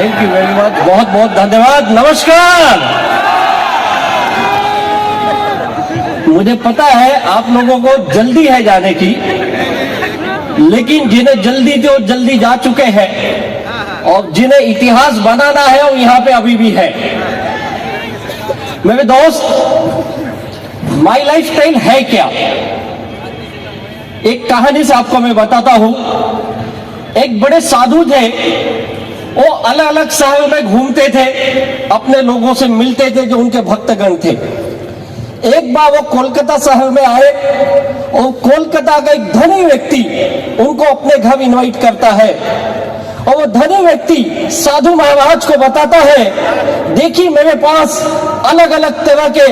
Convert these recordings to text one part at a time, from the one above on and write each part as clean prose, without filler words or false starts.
Thank you very much, बहुत बहुत धन्यवाद। नमस्कार। मुझे पता है आप लोगों को जल्दी है जाने की, लेकिन जिन्हें जल्दी थी वो जल्दी जा चुके हैं और जिन्हें इतिहास बनाना है वो यहां पे अभी भी है। मेरे दोस्त, माई लाइफस्टाइल है क्या? एक कहानी से आपको मैं बताता हूं। एक बड़े साधु थे, वो अलग अलग शहरों में घूमते थे, अपने लोगों से मिलते थे जो उनके भक्तगण थे। एक बार वो कोलकाता शहर में आए और कोलकाता का एक धनी व्यक्ति उनको अपने घर इनवाइट करता है और वो धनी व्यक्ति साधु महाराज को बताता है, देखिए मेरे पास अलग अलग तरह के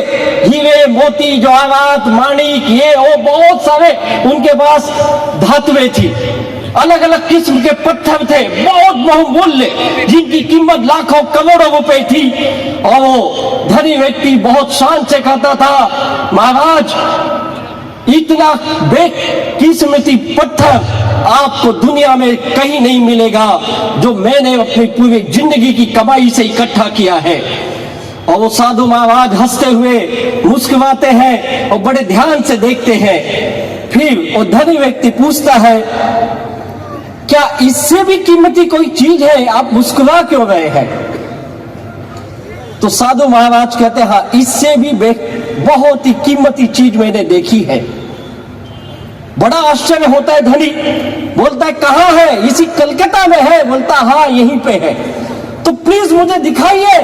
हीरे मोती जवाहरात माणिक ये वो बहुत सारे उनके पास धातुएं थी, अलग अलग किस्म के पत्थर थे, बहुत बहुमूल्य, जिनकी कीमत लाखों करोड़ों रुपए थी। और वो धनी व्यक्ति बहुत शान से कहता था, महाराज इतना बेकिस्मती पत्थर आपको दुनिया में कहीं नहीं मिलेगा जो मैंने अपनी पूरी जिंदगी की कमाई से इकट्ठा किया है। और वो साधु महाराज हंसते हुए मुस्कुराते हैं और बड़े ध्यान से देखते हैं। फिर वो धनी व्यक्ति पूछता है, क्या इससे भी कीमती कोई चीज है, आप मुस्कुरा क्यों रहे हैं? तो साधु महाराज कहते हैं, हाँ इससे भी बहुत ही कीमती चीज मैंने देखी है। बड़ा आश्चर्य होता है धनी, बोलता है कहाँ है? इसी कलकत्ता में है। बोलता हाँ यहीं पे है। तो प्लीज मुझे दिखाइए,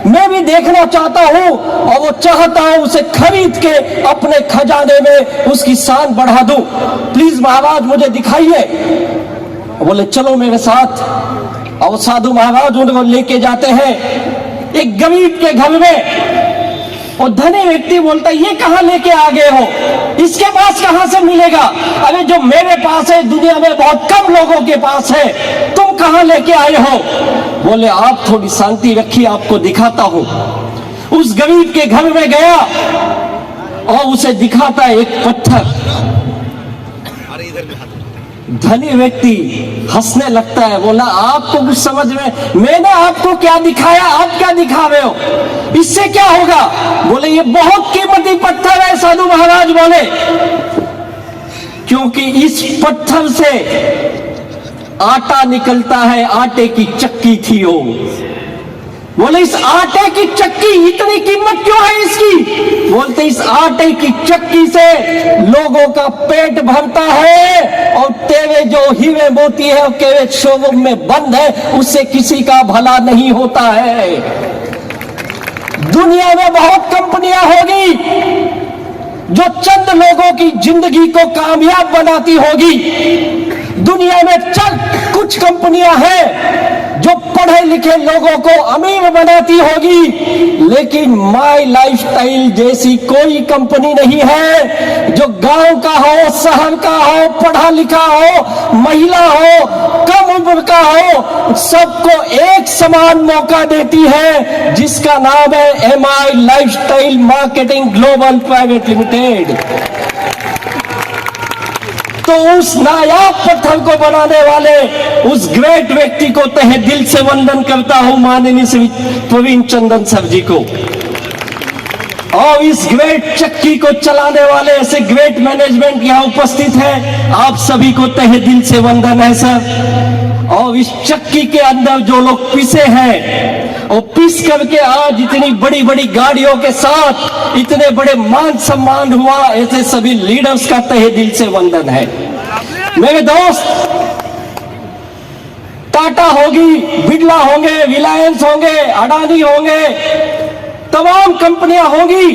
मैं भी देखना चाहता हूं। और वो चाहता हूं उसे खरीद के अपने खजाने में उसकी शान बढ़ा दूं। प्लीज महाराज मुझे दिखाइए। बोले चलो मेरे साथ। और साधु महाराज उनको लेके जाते हैं एक गरीब के घर में। और धनी व्यक्ति बोलता है, ये कहां लेके आ गए हो? इसके पास कहां से मिलेगा? अरे जो मेरे पास है दुनिया में बहुत कम लोगों के पास है, तुम कहां लेके आए हो? बोले आप थोड़ी शांति रखिए, आपको दिखाता हूं। उस गरीब के घर में गया और उसे दिखाता है एक पत्थर। धनी व्यक्ति हंसने लगता है, बोला आपको कुछ समझ में, मैंने आपको क्या दिखाया, आप क्या दिखा रहे हो? इससे क्या होगा? बोले ये बहुत कीमती पत्थर है। साधु महाराज बोले क्योंकि इस पत्थर से आटा निकलता है, आटे की चक्की थी वो। बोले इस आटे की चक्की इतनी कीमत क्यों है इसकी? बोलते इस आटे की चक्की से लोगों का पेट भरता है और तेरे जो हीरे मोती है तेरे शोरूम में बंद है, उससे किसी का भला नहीं होता है। दुनिया में बहुत कंपनियां होगी जो चंद लोगों की जिंदगी को कामयाब बनाती होगी। दुनिया में चंद कुछ कंपनियां हैं जो पढ़े लिखे लोगों को अमीर बनाती होगी, लेकिन माई लाइफस्टाइल जैसी कोई कंपनी नहीं है जो गांव का हो, शहर का हो, पढ़ा लिखा हो, महिला हो, कम उम्र का हो, सबको एक समान मौका देती है, जिसका नाम है MI lifestyle marketing global private limited. तो उस नायाब पत्थर को बनाने वाले उस ग्रेट व्यक्ति को तहे दिल से वंदन करता हूं, माननीय श्री प्रवीण चंदन सर जी को। और इस ग्रेट चक्की को चलाने वाले ऐसे ग्रेट मैनेजमेंट यहां उपस्थित है, आप सभी को तहे दिल से वंदन है सर। और इस चक्की के अंदर जो लोग पिसे हैं और पिस करके आज इतनी बड़ी बड़ी गाड़ियों के साथ इतने बड़े मान सम्मान हुआ, ऐसे सभी लीडर्स का तहे दिल से वंदन है। मेरे दोस्त, टाटा होगी, बिरला होंगे, रिलायंस होंगे, अडानी होंगे, तमाम कंपनियां होंगी,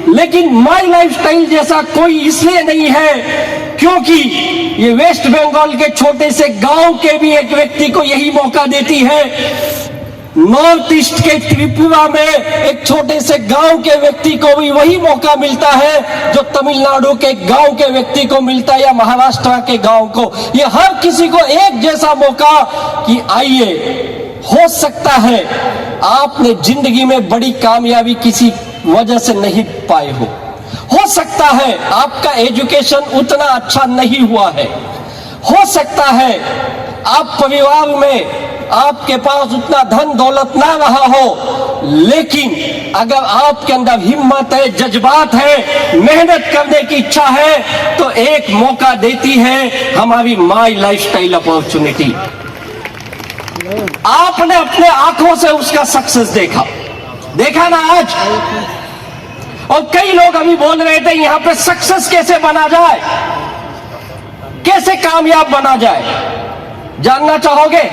लेकिन माई लाइफस्टाइल जैसा कोई इसलिए नहीं है क्योंकि ये वेस्ट बंगाल के छोटे से गांव के भी एक व्यक्ति को यही मौका देती है। नॉर्थ ईस्ट के त्रिपुरा में एक छोटे से गांव के व्यक्ति को भी वही मौका मिलता है जो तमिलनाडु के गांव के व्यक्ति को मिलता है या महाराष्ट्र के गांव को। ये हर किसी को एक जैसा मौका कि आइए, हो सकता है आपने जिंदगी में बड़ी कामयाबी किसी वजह से नहीं पाए हो सकता है आपका एजुकेशन उतना अच्छा नहीं हुआ है, हो सकता है आप परिवार में आपके पास उतना धन दौलत ना रहा हो, लेकिन अगर आपके अंदर हिम्मत है, जज्बात है, मेहनत करने की इच्छा है, तो एक मौका देती है हमारी माई लाइफस्टाइल अपॉर्चुनिटी। आपने अपने आंखों से उसका सक्सेस देखा ना आज। और कई लोग अभी बोल रहे थे यहां पे सक्सेस कैसे बना जाए, कैसे कामयाब बना जाए, जानना चाहोगे?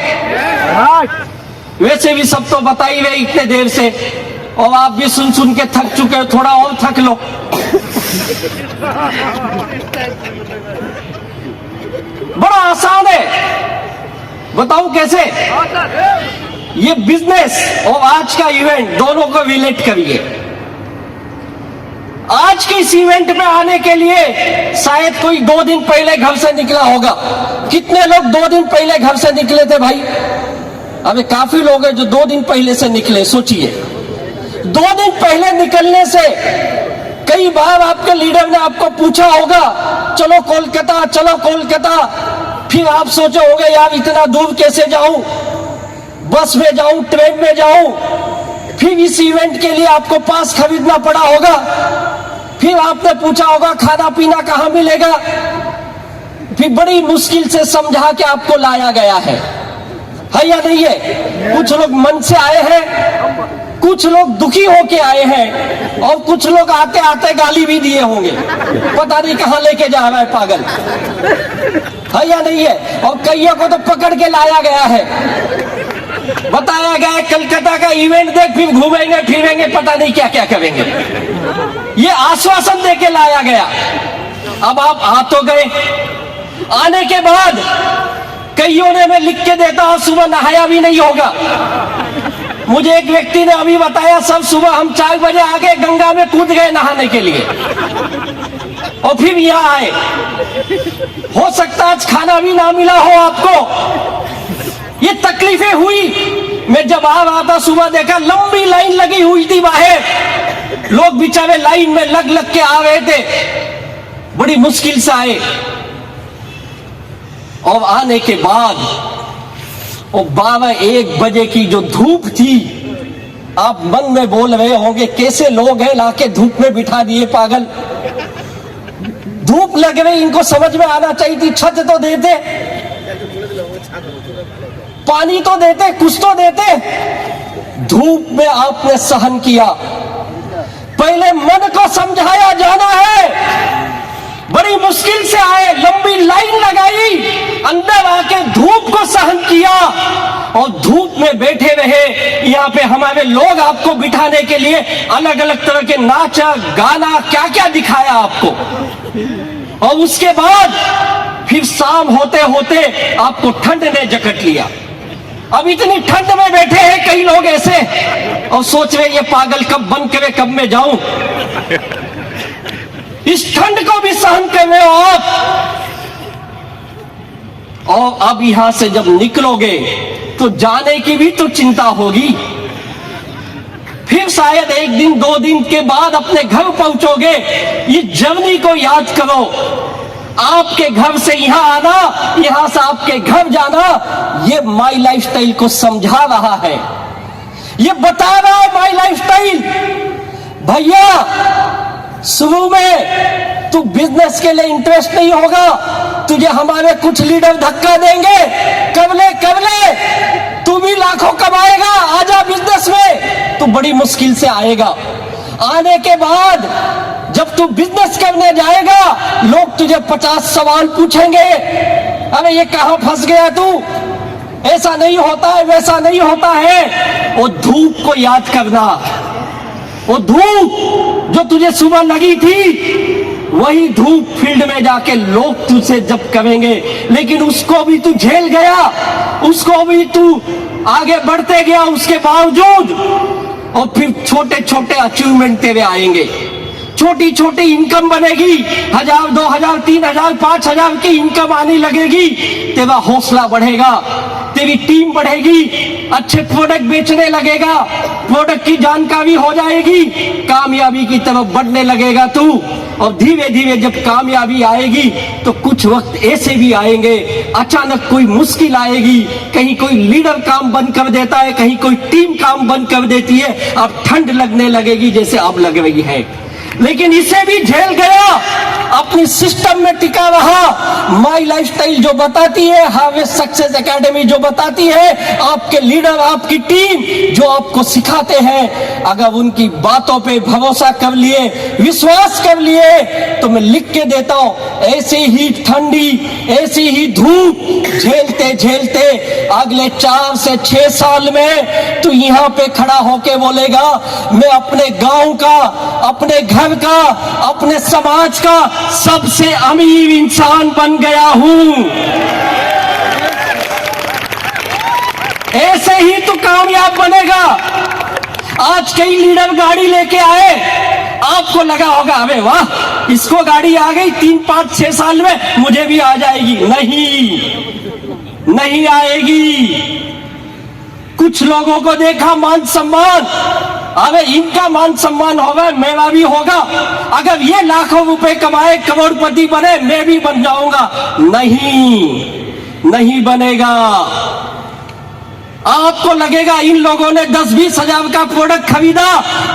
वैसे भी सब तो बता ही रहे इतने देर से, और आप भी सुन सुन के थक चुके हो, थोड़ा और थक लो। बड़ा आसान है, बताऊं कैसे? ये बिजनेस और आज का इवेंट दोनों को रिलेट करिए। आज के इस इवेंट में आने के लिए शायद कोई 2 दिन पहले घर से निकला होगा। कितने लोग 2 दिन पहले घर से निकले थे भाई? अबे काफी लोग हैं जो 2 दिन पहले से निकले। सोचिए, 2 दिन पहले निकलने से कई बार आपके लीडर ने आपको पूछा होगा चलो कोलकाता, चलो कोलकाता। फिर आप सोचे होंगे यार इतना दूर कैसे जाऊं, बस में जाऊं, ट्रेन में जाऊं। फिर इस इवेंट के लिए आपको पास खरीदना पड़ा होगा। फिर आपने पूछा होगा खाना पीना कहां मिलेगा। फिर बड़ी मुश्किल से समझा के आपको लाया गया है या नहीं है? कुछ लोग मन से आए हैं, कुछ लोग दुखी होके आए हैं, और कुछ लोग आते आते गाली भी दिए होंगे, पता नहीं कहां लेके जा रहा है पागल, है या नहीं है? और कईयों को तो पकड़ के लाया गया है, बताया गया है कलकत्ता का इवेंट देख, फिर घूमेंगे फिरेंगे, पता नहीं क्या क्या करेंगे। ये आश्वासन देके लाया गया। अब आप आ तो गए, आने के बाद कईयों ने, मैं लिख के देता हूं, सुबह नहाया भी नहीं होगा। मुझे एक व्यक्ति ने अभी बताया सब सुबह हम 4 बजे आगे गंगा में कूद गए नहाने के लिए, और फिर यहां आए। हो सकता है आज खाना भी ना मिला हो आपको। ये तकलीफें हुई। मैं जब आ रहा था सुबह देखा लंबी लाइन लगी हुई थी बाहर, लोग बेचारे लाइन में लग लग के आ रहे थे, बड़ी मुश्किल से आए। और आने के बाद वो 12-1 बजे की जो धूप थी, आप मन में बोल रहे होंगे कैसे लोग हैं लाके धूप में बिठा दिए पागल। धूप लग रही, इनको समझ में आना चाहिए थी, छत तो देते, पानी तो देते, कुछ तो देते। धूप में आपने सहन किया। पहले मन को समझाया जाना है। बड़ी मुश्किल से आए, लंबी लाइन लगाई, अंदर आके धूप को सहन किया, और धूप में बैठे रहे। यहाँ पे हमारे लोग आपको बिठाने के लिए अलग अलग तरह के नाचा गाना क्या क्या दिखाया आपको, और उसके बाद फिर शाम होते होते आपको ठंड ने जकट लिया। अब इतनी ठंड में बैठे हैं कई लोग ऐसे, और सोच रहे ये पागल कब बंद करे, कब मैं जाऊं। इस ठंड को भी सहन कर रहे हो आप, और अब यहां से जब निकलोगे तो जाने की भी तो चिंता होगी। फिर शायद 1 दिन 2 दिन के बाद अपने घर पहुंचोगे। ये जर्नी को याद करो। आपके घर से यहां आना, यहां से आपके घर जाना, ये माई लाइफस्टाइल को समझा रहा है, ये बता रहा है माई लाइफस्टाइल। भैया शुरू में तू बिजनेस के लिए इंटरेस्ट नहीं होगा, तुझे हमारे कुछ लीडर धक्का देंगे, कर ले, तू भी लाखों कमाएगा, आजा बिजनेस में। तू बड़ी मुश्किल से आएगा। आने के बाद जब तू बिजनेस करने जाएगा, लोग तुझे 50 सवाल पूछेंगे, अरे ये कहां फंस गया तू, ऐसा नहीं होता है, वैसा नहीं होता है। वो धूप को याद करना, वो धूप जो तुझे सुबह लगी थी, वही धूप फील्ड में जाके लोग तुझसे जब करेंगे, लेकिन उसको भी तू झेल गया, उसको भी तू आगे बढ़ते गया उसके बावजूद। और फिर छोटे छोटे अचीवमेंट तेरे आएंगे, छोटी छोटी इनकम बनेगी, 1000, 2000, 3000, 5000 की इनकम आने लगेगी। तेरा हौसला बढ़ेगा, तेरी टीम बढ़ेगी, अच्छे प्रोडक्ट बेचने लगेगा, प्रोडक्ट की जानकारी हो जाएगी, कामयाबी की तरफ बढ़ने लगेगा तू। और धीरे धीरे जब कामयाबी आएगी तो कुछ वक्त ऐसे भी आएंगे, अचानक कोई मुश्किल आएगी, कहीं कोई लीडर काम बंद कर देता है, कहीं कोई टीम काम बंद कर देती है, अब ठंड लगने लगेगी जैसे अब लग रही है। लेकिन इसे भी झेल गया, अपनी सिस्टम में टिका रहा। माई लाइफस्टाइल जो बताती है, हार्वेस्ट सक्सेस एकेडमी जो बताती है, आपके लीडर, आपकी टीम जो आपको सिखाते हैं, अगर उनकी बातों पे भरोसा कर लिए, विश्वास कर लिए, तो मैं लिख के देता हूं, ऐसी ही ठंडी, ऐसी ही धूप झेलते झेलते अगले 4 से 6 साल में तू यहां पे खड़ा होके बोलेगा, मैं अपने गांव का, अपने घर का, अपने समाज का सबसे अमीर इंसान बन गया हूं। ऐसे ही तो कामयाब बनेगा। आज कई लीडर गाड़ी लेके आए, आपको लगा होगा अबे वाह, इसको गाड़ी आ गई, 3, 5, 6 साल में मुझे भी आ जाएगी। नहीं आएगी। कुछ लोगों को देखा मान सम्मान, अबे इनका मान सम्मान होगा, मेरा भी होगा। अगर ये लाखों रुपए कमाए, करोड़पति बने, मैं भी बन जाऊंगा। नहीं बनेगा। आपको लगेगा इन लोगों ने 10-20 हजार का प्रोडक्ट खरीदा,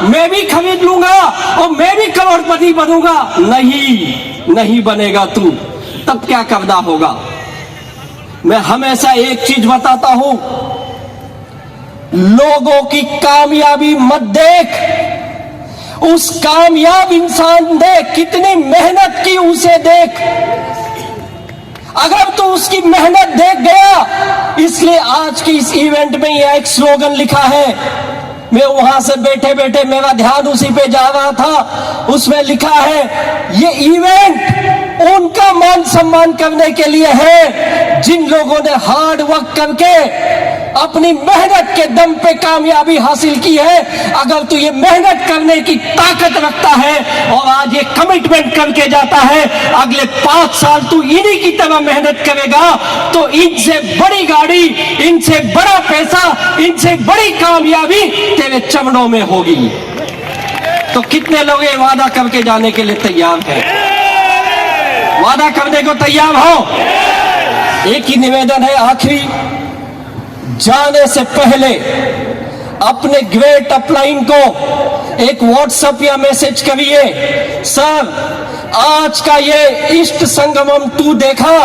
मैं भी खरीद लूंगा और मैं भी करोड़पति बनूंगा। नहीं बनेगा तू। तब क्या करना होगा? मैं हमेशा एक चीज बताता हूं, लोगों की कामयाबी मत देख, उस कामयाब इंसान ने कितनी मेहनत की उसे देख। अगर तू उसकी मेहनत देख गया, इसलिए आज की इस इवेंट में यह एक स्लोगन लिखा है। मैं वहां से बैठे बैठे मेरा ध्यान उसी पे जा रहा था, उसमें लिखा है, ये इवेंट उनका मान सम्मान करने के लिए है जिन लोगों ने हार्ड वर्क करके अपनी मेहनत के दम पे कामयाबी हासिल की है। अगर तू ये मेहनत करने की ताकत रखता है और आज ये कमिटमेंट करके जाता है, अगले 5 साल तू इन्हीं की तरह मेहनत करेगा, तो इनसे बड़ी गाड़ी, इनसे बड़ा पैसा, इनसे बड़ी कामयाबी तेरे चरणों में होगी। तो कितने लोग ये वादा करके जाने के लिए तैयार हैं? वादा करने को तैयार हो? एक ही निवेदन है आखिरी, जाने से पहले अपने ग्रेट अपलाइन को एक व्हाट्सएप या मैसेज करिए, सर आज का ये इष्ट संगमम 2 देखा,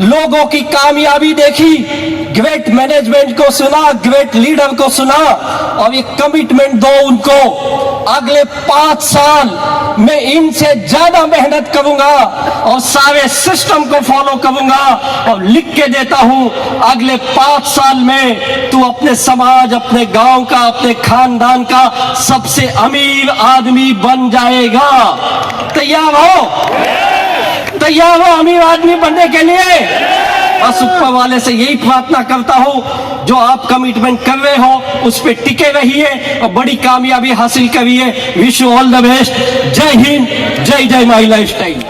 लोगों की कामयाबी देखी, ग्रेट मैनेजमेंट को सुना, ग्रेट लीडर को सुना, और ये कमिटमेंट दो उनको, अगले 5 साल मैं इनसे ज्यादा मेहनत करूंगा और सारे सिस्टम को फॉलो करूंगा, और लिख के देता हूं अगले 5 साल में तू अपने समाज, अपने गांव का, अपने खानदान का सबसे अमीर आदमी बन जाएगा। तैयार हो? तैयार हो अमीर आदमी बनने के लिए? बस ऊपर वाले से यही प्रार्थना करता हूं, जो आप कमिटमेंट कर रहे हो उस पे टिके रहिए और बड़ी कामयाबी हासिल करिए। Wish you all the best. जय हिंद, जय जय माई लाइफस्टाइल।